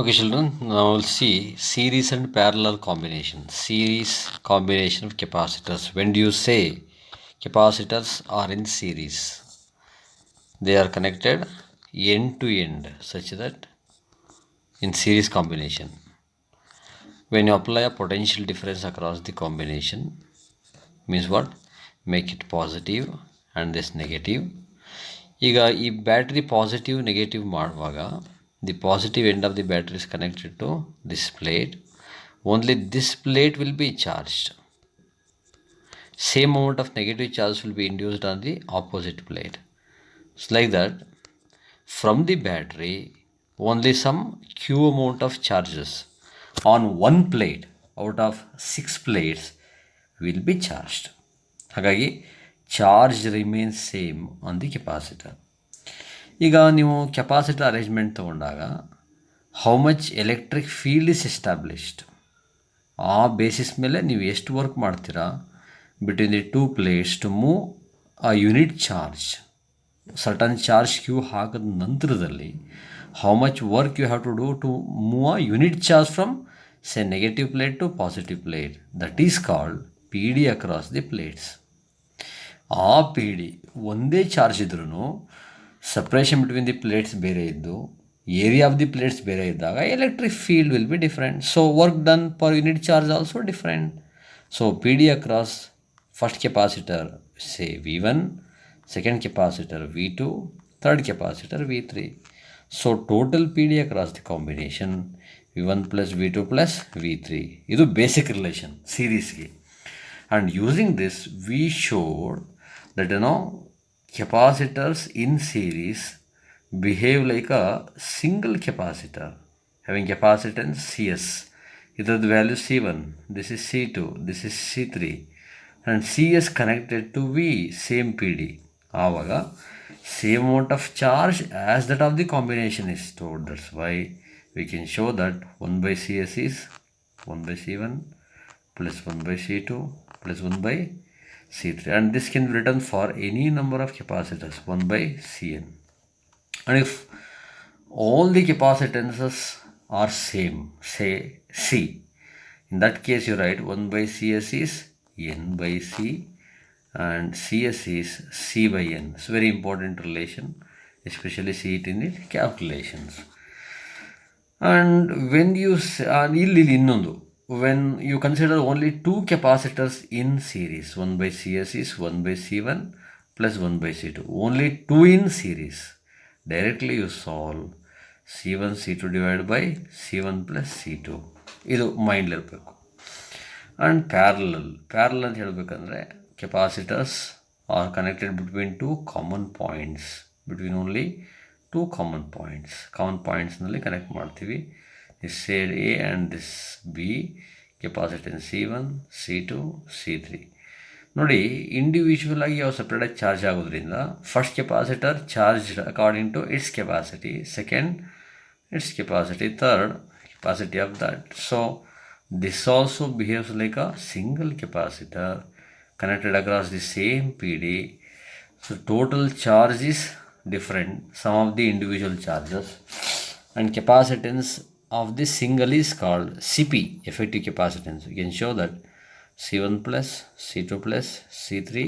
Okay, children, now we'll see series and parallel combination. Series combination of capacitors. When do you say capacitors are in series? They are connected end to end such that in series combination. When you apply a potential difference across the combination, means what? Make it positive and this negative. ಈಗ ಈ battery positive negative ಮಾಡುವಾಗ the positive end of the battery is connected to this plate. Only this plate will be charged. Same amount of negative charge will be induced on the opposite plate. It's like that. From the battery, only some q amount of charges on one plate out of 6 plates will be charged. ಹಾಗಾಗಿ charge remains same on the capacitor. ಈಗ ನೀವು capacitor arrangement ತೊಗೊಂಡಾಗ how much electric field is established, ಆ basis ಮೇಲೆ ನೀವು ಎಷ್ಟು work ಮಾಡ್ತೀರಾ between the two plates to move a unit charge. Certain charge Q ಹಾಕಿದ ನಂತರದಲ್ಲಿ how much work you have to do to move a unit charge from the negative plate to positive plate. That is called P D across the plates. ಆ P D ಒಂದೇ charge ಇದ್ರೂ separation between the plates ಬೇರೆ ಇದ್ದು area of the plates ಬೇರೆ ಇದ್ದಾಗ electric field will be different. So work done per unit charge also different. So P D across first capacitor say V1, second capacitor V2, third capacitor V3. So total PD across the combination V1 plus V2 plus V3. ಇದು basic relation series ಗೆ. And using this we showed that capacitors in series behave like a single capacitor having capacitance CS. ಇದರದ್ದು value C1, this is C2, this is C3 and CS connected to V, same PD. ಆವಾಗ same amount of charge as that of the combination is stored. That's why we can show that 1/CS is 1/C1 plus 1/C2 plus 1/C3 and this can be written for any number of capacitors 1/Cn. And if all the capacitances are same, say C, in that case you write 1/CS is N/C and CS is C/N. It's a very important relation, especially see it in the calculations. And when you innondu, when you consider only two capacitors in series, 1/CS is 1/C1 plus 1/C2, only two in series, directly you solve C1 C2 divided by C1 plus C2. ಇದು ಮೈಂಡ್ಲಿರಬೇಕು. And parallel ಅಂತ ಹೇಳಬೇಕಂದ್ರೆ capacitors are connected between two common points, between only two common points. Common points ನಲ್ಲಿ connect ಮಾಡ್ತೀವಿ. this side A and this B, capacitance C1, C2, C3. ನೋಡಿ individual ಆಗಿ ಯಾವ ಸಪ್ರೇಟಾಗಿ charge ಆಗೋದ್ರಿಂದ first capacitor charge according to its capacity, second its capacity, third capacity of that. So this also behaves like a single capacitor connected across the same PD. So total charge is different, some of the individual charges, and capacitance of this single is called CP, effective capacitance. You can show that C1 plus C2 plus C3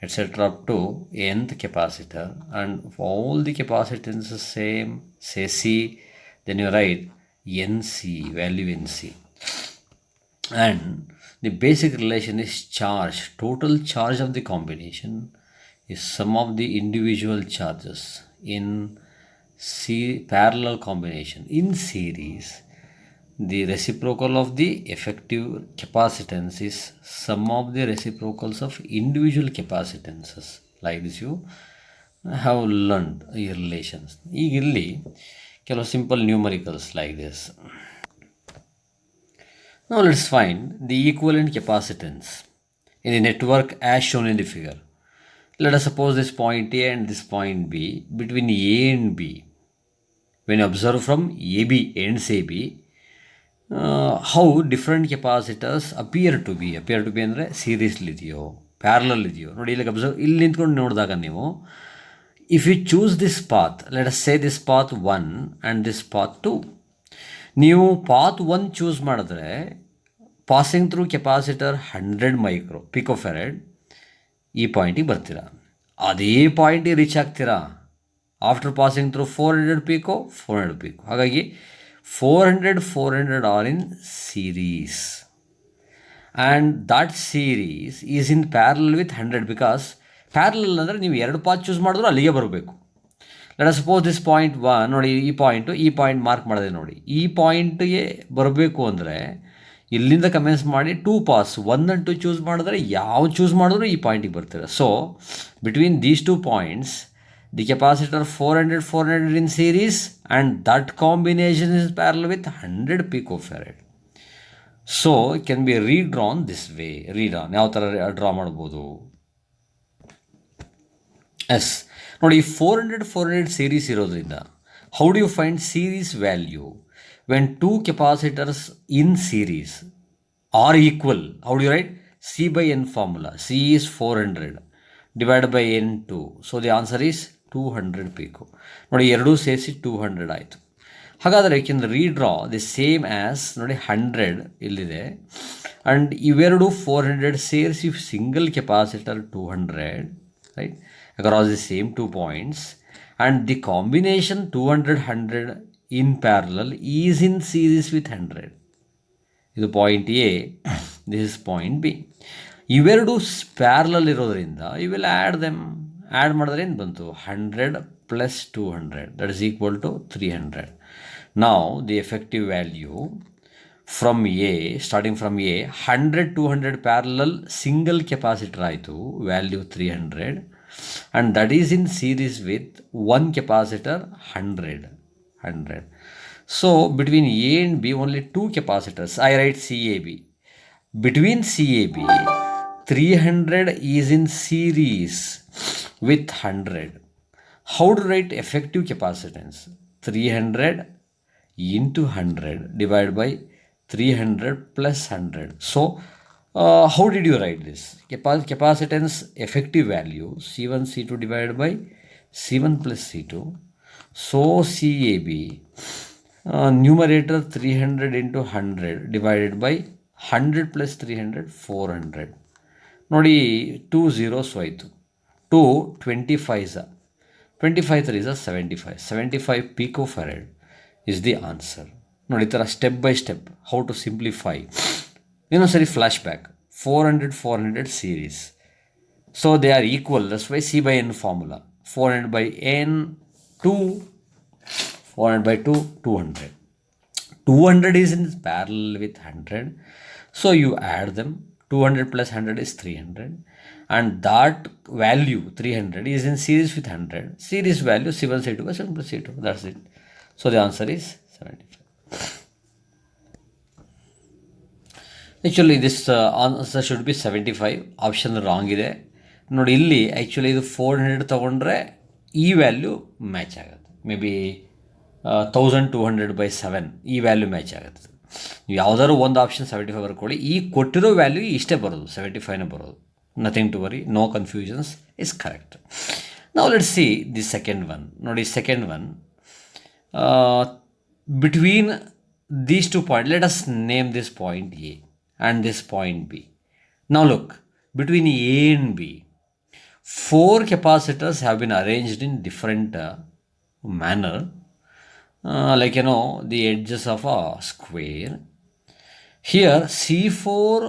etc. up to nth capacitor, and all the capacitance is same, say C, then you write NC, value NC. And the basic relation is charge. Total charge of the combination is sum of the individual charges in parallel combination. In series, the reciprocal of the effective capacitance is sum of the reciprocals of individual capacitances. Like this you have learned ಈ relations. ಈಗ ಇಲ್ಲಿ ಕೆಲವು simple numericals like this. Now let's find the equivalent capacitance in the network as shown in the figure. Let us suppose this point A and this point B. Between A and B, when you observe from AB ends AB, how different capacitors appear to be ಅಂದರೆ ಸೀರೀಸ್ಲಿ ಇದೆಯೋ parallel ಇದೆಯೋ ನೋಡಿ. ಇಲ್ಲಿ observe, ಇಲ್ಲಿ ನಿಂತ್ಕೊಂಡು ನೋಡಿದಾಗ ನೀವು if you choose this path, let us say this path 1 and this path 2, ನೀವು ಪಾತ್ 1 ಚೂಸ್ ಮಾಡಿದ್ರೆ passing through capacitor 100 micro picofarad ಈ ಪಾಯಿಂಟಿಗೆ ಬರ್ತೀರಾ. ಅದೇ ಪಾಯಿಂಟಿಗೆ ರೀಚ್ ಆಗ್ತೀರಾ after passing through 400 pico 400 pico. ಹಾಗಾಗಿ 400 are in series and that series is in parallel with 100 because parallel ಅಂದರೆ ನೀವು 2 ಪಾತ್ ಚೂಸ್ ಮಾಡಿದ್ರು ಅಲ್ಲಿಗೆ ಬರಬೇಕು. Let us suppose this point 1 ನೋಡಿ, ಈ ಪಾಯಿಂಟ್ ಮಾರ್ಕ್ ಮಾಡಿದೆ ನೋಡಿ, ಈ ಪಾಯಿಂಟ್ಗೆ ಬರಬೇಕು ಅಂದರೆ ಇಲ್ಲಿಂದ ಕಮೆನ್ಸ್ ಮಾಡಿ 2 ಪಾಸ್ 1 and 2 ಚೂಸ್ ಮಾಡಿದ್ರೆ ಯಾವ ಚೂಸ್ ಮಾಡಿದ್ರು ಈ ಪಾಯಿಂಟಿಗೆ ಬರ್ತೀರ. So between these 2 points the capacitor 400 in series and that combination is parallel with 100 picofarad. So it can be redrawn this way. Redrawn ಯಾವ ಥರ ಡ್ರಾ ಮಾಡ್ಬೋದು? ಎಸ್ ನೋಡಿ, 400 ಸೀರೀಸ್ ಇರೋದ್ರಿಂದ how do you find series value when 2 capacitors in series are equal? How do you write? C/N formula. C is 400 divided by N2. So the answer is 200 pico. ನೋಡಿ, ಎರಡೂ ಸೇರಿಸಿ 200 ಆಯಿತು. ಹಾಗಾದರೆ you can redraw the same as ನೋಡಿ 100 ಇಲ್ಲಿದೆ and ಇವೆರಡು 400 ಸೇರಿಸಿ single capacitor 200 right across the same 2 points, and the combination 200 in parallel is in series with 100. ಇದು point A, this is point B. ಇವೆರಡು ಪ್ಯಾರಲಲ್ ಇರೋದ್ರಿಂದ ಯು ವಿಲ್ ಆ್ಯಡ್ ಮಾಡಿದ್ರೆ ಏನು ಬಂತು? 100 + 200 ದಟ್ ಇಸ್ ಈಕ್ವಲ್ ಟು 300. ನಾವು the effective value from a, starting from a 100 200 parallel single capacitor ಆಯಿತು, value 300 and that is in series with one capacitor 100. So between A and B only 2 capacitors. I write CAB. Between CAB 300 is in series with 100. How to write effective capacitance? 300 into 100 divided by 300 plus 100. So how did you write this? Capacitance effective value C1 C2 divided by C1 plus C2. So CAB numerator 300 into 100 divided by 100 plus 300 400. ನೋಡಿ 2 zeros ಹೋಯಿತು. 2 25 25 3 75 picofarad is the answer. ನೋಡಿ ಈ ಥರ step by step how to simplify. ಇನ್ನೊಂದು ಸರಿ flash back. 400 series, so they are equal. That's why C/N formula. 400 by N 2, 400 by 2 200. 200 is in parallel with 100, so you add them. 200 plus 100 is 300, and that value 300 is in series with 100. Series value C1 C2 by 7 plus C2. That's it. So the answer is 75. Actually this answer should be 75. Option wrong ಇದೆ ನೋಡಿ. ಇಲ್ಲಿ actually ಇದು 400 ತೊಗೊಂಡ್ರೆ ಈ value match ಆಗುತ್ತೆ. May be 1200 by 7 ಈ value match ಆಗುತ್ತೆ. ನೀವು ಯಾವುದಾದ್ರು ಒಂದು ಆಪ್ಷನ್ 75 ಬರ್ಕೊಳ್ಳಿ. ಈ ಕೊಟ್ಟಿರೋ ವ್ಯಾಲ್ಯೂ ಇಷ್ಟೇ ಬರೋದು, 75ನೇ ಬರೋದು. Nothing to worry, no confusions, is correct. ನಾವು let's see the second one. ನೋಡಿ second one, between these 2 point, let us name this point A and this point B. Now look, between A and B, 4 capacitors have been arranged in different manner, like the edges of a square. Here C4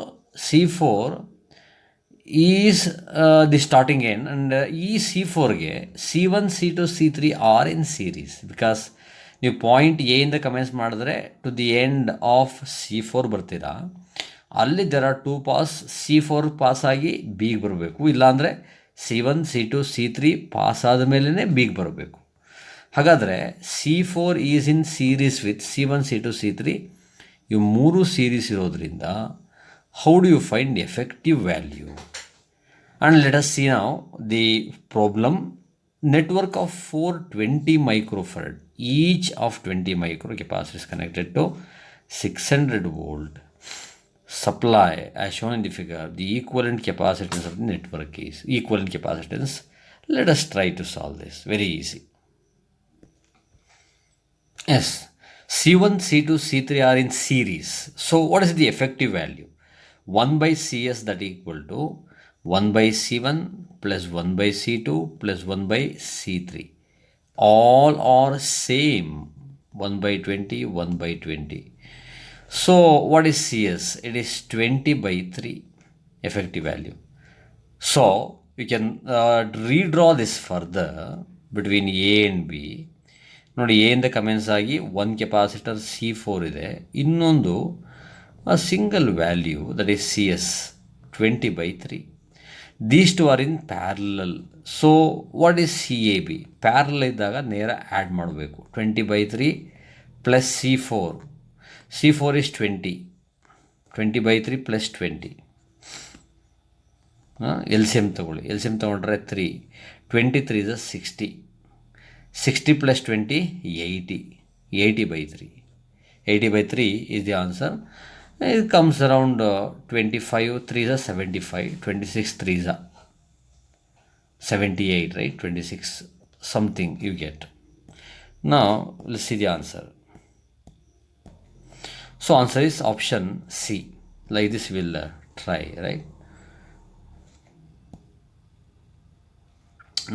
is the starting end, and C4 ge C1 C2 C3 are in series because ನೀವು point a ಇಂದ commence ಮಾಡಿದ್ರೆ to the end of C4 ಬರ್ತೀರಾ. ಅಲ್ಲಿ there are 2 pass. C4 pass ಆಗಿ ಬಿಗೆ ಬರಬೇಕು, ಇಲ್ಲಾಂದರೆ C1 C2 C3 pass ಆದ ಮೇಲೇ ಬಿಗೆ ಬರಬೇಕು. ಹಾಗಾದರೆ C4 is in series with C1 C2 C3. ಇವು 3 ಸೀರೀಸ್ ಇರೋದ್ರಿಂದ how do you find effective value? And let us see now the problem. Network of 420 microfarad, each of 20 micro capacitors connected to 600 volt supply as shown in the figure. The equivalent capacitance of the network is equivalent capacitance. Let us try to solve this. Very easy. Yes. C1, C2, C3 are in series. So what is the effective value? 1 by Cs, that equal to 1 by C1 plus 1 by C2 plus 1 by C3. All are same, 1 by 20, 1 by 20. So what is Cs? It is 20 by 3 effective value. So you can redraw this further between A and B. ನೋಡಿ, a ಇಂದ commence ಆಗಿ ಒಂದು capacitor C4 ಇದೆ, ಇನ್ನೊಂದು single value that is CS 20 by 3. These two are in parallel. So what is CAB? Parallel ಇದ್ದಾಗ ನೇರ add ಮಾಡಬೇಕು. 20 by 3 plus C4 is 20. 20 by 3 plus 20. LCM ತಗೊಳ್ಳಿ. LCM ತೊಗೊಂಡ್ರೆ 3. 23 is 60. 60 plus 20, 80. 80 by 3. 80 by 3 is the answer. It comes around 25, 3 is 75, 26, 3 is 78, right? 26 something you get. Now, let's see the answer. So, answer is option C. Like this we'll try, right?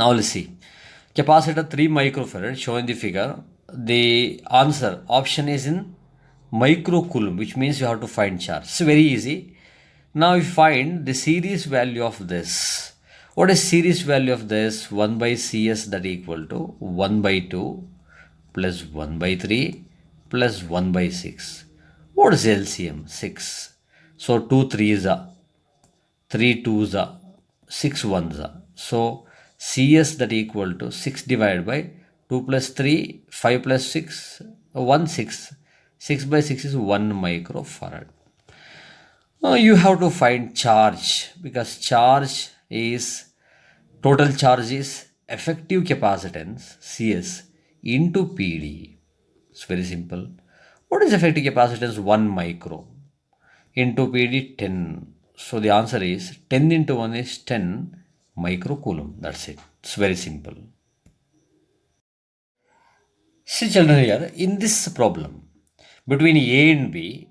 Now, let's see. Capacitor 3 microfarad shown in the figure. The answer option is in microcoulomb, which means you have to find charge. It's very easy. Now you find the series value of this. What is series value of this? 1 by Cs, that equal to 1 by 2 plus 1 by 3 plus 1 by 6. What is LCM? 6. So 2 3s are, 3 2s are, 6 1s are. So CS that equal to 6 divided by 2 plus 3, 5 plus 6, 1 6. 6 by 6 is 1 microfarad. You have to find charge, because charge is, total charge is effective capacitance CS into PD. It's very simple. What is effective capacitance? 1 micro into PD 10. So the answer is 10 into 1 is 10 microcoulomb. That's it. It's very simple. See children, here in this problem between A and B,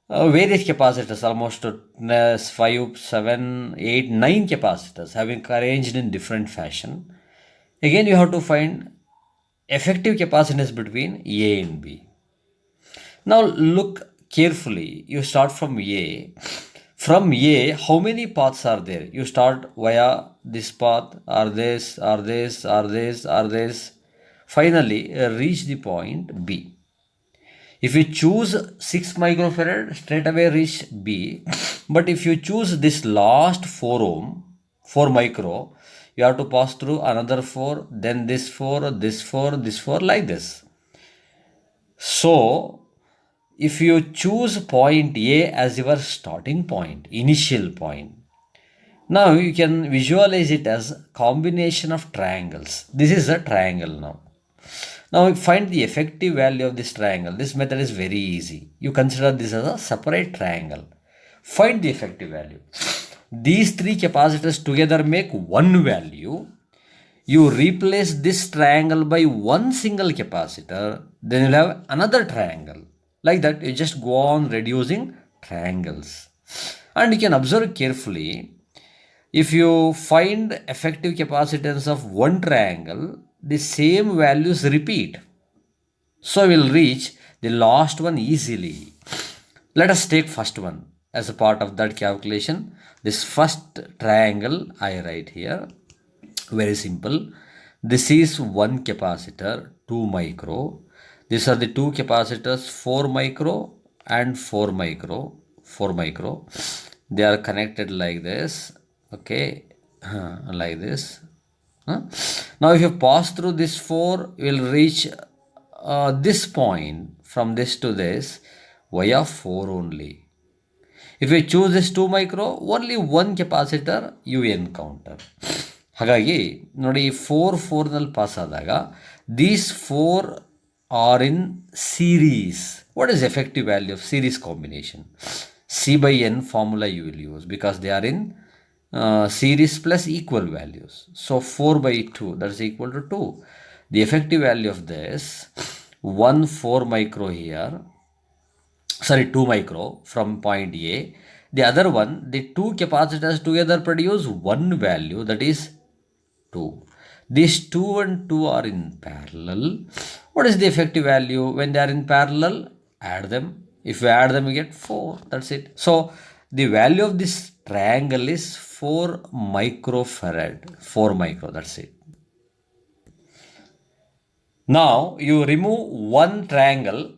various capacitors, almost 5, 7, 8, 9 capacitors have been arranged in different fashion. Again you have to find effective capacitance between A and B. Now look carefully. You start from A. From A, how many paths are there? You start via this path, or this, or this, or this, or this. Finally, reach the point B. If you choose 6 microfarad, straight away reach B. But if you choose this last 4 ohm, 4 micro, you have to pass through another 4, then this 4, this 4, this 4, like this. So, if you choose point A as your starting point, initial point, now you can visualize it as combination of triangles. This is a triangle now. Now find the effective value of this triangle. This method is very easy. You consider this as a separate triangle. Find the effective value. These 3 capacitors together make one value. You replace this triangle by one single capacitor, then you'll have another triangle. Like that, you just go on reducing triangles. And you can observe carefully. If you find effective capacitance of one triangle, the same values repeat. So we'll reach the last one easily. Let us take first one as a part of that calculation. This first triangle I write here. Very simple. This is one capacitor, 2 micro. These are the 2 capacitors, 4 micro and 4 micro. 4 micro. They are connected like this. Okay. Like this. Now if you pass through this 4, you will reach this point, from this to this via 4 only. If you choose this 2 micro, only one capacitor you encounter. ಹಾಗಾಗಿ ನೋಡಿ, 4 ನಲ್ಲಿ pass ಆದಾಗ these 4 are in series. What is effective value of series combination? C by N formula you will use, because they are in series plus equal values. So 4 by 2, that is equal to 2. The effective value of this 1 4 micro here, sorry 2 micro from point A. The other one, the two capacitors together produce one value, that is 2. These 2 and 2 are in parallel. What is the effective value when they are in parallel? Add them. If you add them, you get 4. That's it. So the value of this triangle is 4 microfarad. 4 micro. That's it. Now you remove one triangle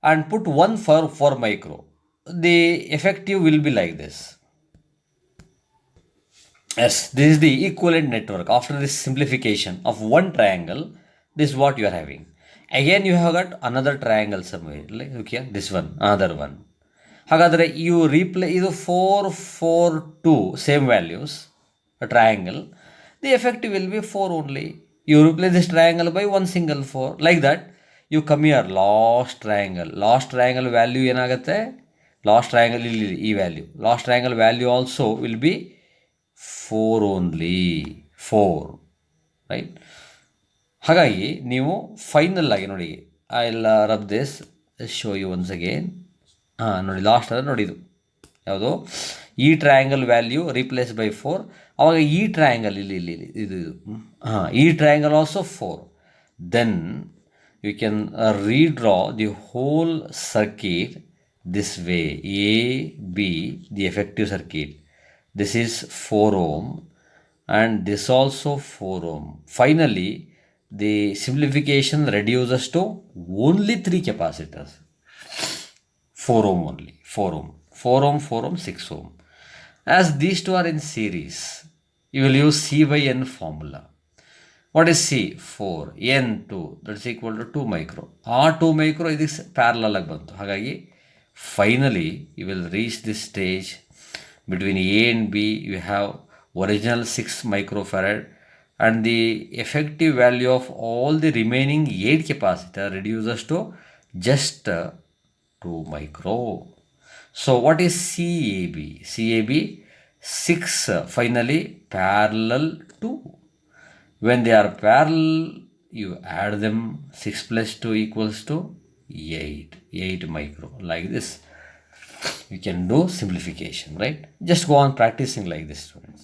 and put one for 4 micro. The effective will be like this. Yes, this is the equivalent network. After this simplification of one triangle, this is what you are having. Again, you have got another triangle somewhere. Like, okay, this one, another one. ಹಾಗಾದರೆ you replace ಇದು 4 4 2 same values, a triangle. The effective will be 4 only. You replace this triangle by one single 4. Like that, you come here, last triangle. Last triangle value ಏನಾಗುತ್ತೆ? Last triangle ಇಲ್ಲಿ ಈ value. Last triangle value also will be 4 only. 4. Right? ಹಾಗಾಗಿ ನೀವು final ಆಗಿ ನೋಡಿ, I will rub this, show you once again. ನೋಡಿ last ಅಂದರೆ ನೋಡಿ ಇದು ಯಾವುದು, ಈ ಟ್ರಯಾಂಗಲ್ ವ್ಯಾಲ್ಯೂ ರೀಪ್ಲೇಸ್ ಬೈ 4. ಆವಾಗ ಈ ಟ್ರಯಾಂಗಲ್ ಇಲ್ಲಿ ಇದು ಈ triangle also 4. Then you can redraw the whole circuit this way, a b, the effective circuit. This is 4 ohm and this also 4 ohm. Finally, the simplification reduces to only 3 capacitors. 4 ohm only. 4 ohm. 4 ohm, 4 ohm, 6 ohm. As these two are in series, you will use C by N formula. What is C? 4. N 2. That's equal to 2 micro. 2 micro is parallel ಆಗಿ ಬಂತು. ಹಾಗಾಗಿ finally you will reach this stage. Between A and B, you have original 6 microfarad and the effective value of all the remaining 8 capacitor reduces to just 2 micro. So what is CAB? CAB 6 finally parallel 2. When they are parallel, you add them. 6 plus 2 equals to 8. 8 micro, like this. You can do simplification, right? Just go on practicing like this, students.